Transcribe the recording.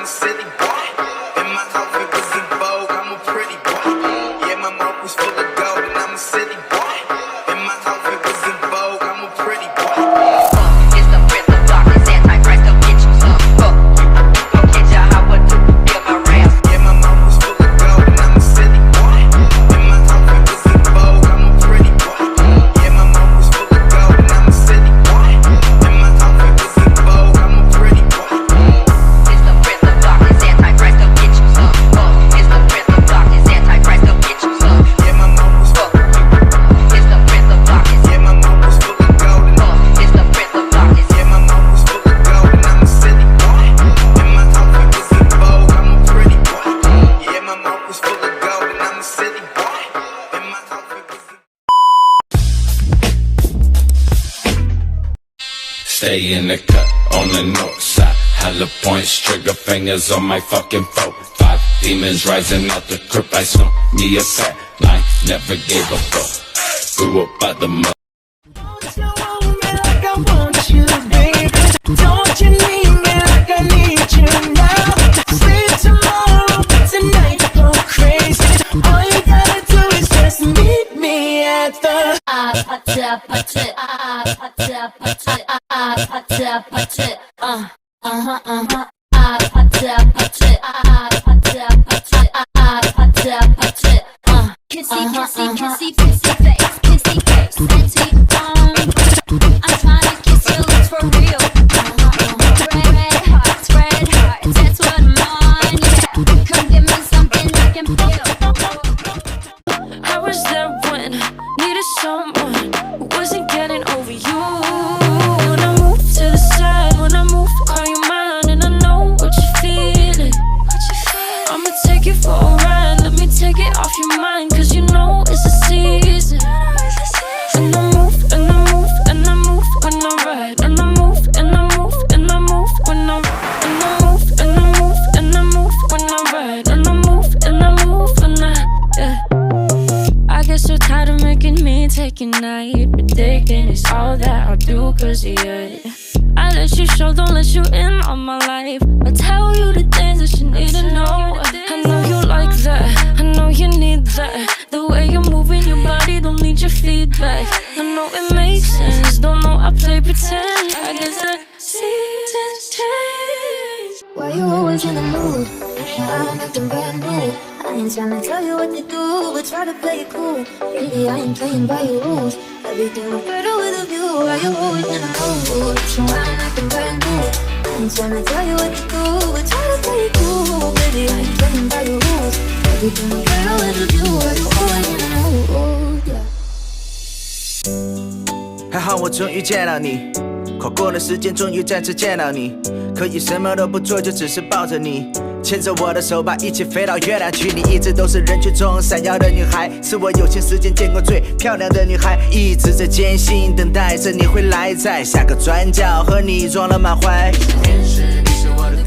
city boy. And my outfit was in vogue, I'm a pretty boy. Yeah, my mouth was full of gold and I'm a city boy. And my outfit was in vogue, I'm a pretty boy. It's the rhythm block, it's anti-Christ, don't get you some. Go get ya, how would you feel my rap? Yeah, my mouth was full of gold and I'm a city boy. And my outfit was in vogue, I'm a pretty boy. Yeah, my mouth was full of gold and I'm a city boy. And my outfit was in vogue, I'm a pretty boy. It's the rhythm block, it's anti-Christ, don't get you some. It's the rhythm block, it's anti-Christ, don't get you some. Yeah, my mouth was full. It's the rhythm block, it's Yeah, my mouth was full of gold and it's the rhythm block, it's yeah, my mouth was full of gold and I'm a city boy. And my outfit was in vogue, I'm a pretty boy. Yeah, my mouth was full of gold and I'm a city boy. And my outfit was in Stay in the cut on the north side. Hella points, trigger fingers on my fucking phone. 5 demons rising out the crypt. I smoke me a fat line, never gave a fuck. Grew up by the mud. Don't you need me like I need you now? Free tomorrow, but tonight go crazy. All you gotta do is just meet me at the Kissy, kissy, kissy, kissy face, kissy face, kissy, I'm tryna kiss your lips for real. Red hearts, that's what I'm on. Yeah, come give me something I can feel. I was there when needed someone who wasn't getting over you. When I move to the side, when I move, call you mine, and I know what you're feeling. I'ma take you for a ride, let me take it off your mind, cause you know it's a season. And I move, and I move, and I move when I ride, and I move, and I move, and I move when I ride, and I move, and I move, and I move when I ride, and I move, and I move when yeah. I get so tired of making me take a night, but thinking it's all that I'll do cause of you. I let you show, don't let you in on my life. I tell you the things that you need to know. I know you like that, I know you need that. The way you're moving your body, don't need your feedback. I know it makes sense, don't know I play pretend. I guess the seasons change. Why you always in the mood? I'm acting brand new. I ain't tryna tell you what to do, but try to play it cool. Really, I ain't playing by your rules. Everything look better with a view. Why you always in the mood? So I'm acting brand new. I ain't tryna tell you what to do, but try to play it cool. Baby, I ain't playing by your rules. Everything look better with a view. Why you always in the mood? Yeah. 还好我终于见到你，跨过了时间，终于再次见到你。可以什么都不做，就只是抱着你，牵着我的手吧，一起飞到月亮去。你一直都是人群中闪耀的女孩，是我有幸时间见过最漂亮的女孩，一直在艰辛等待着你会来，在下个转角和你撞了满怀。你是我的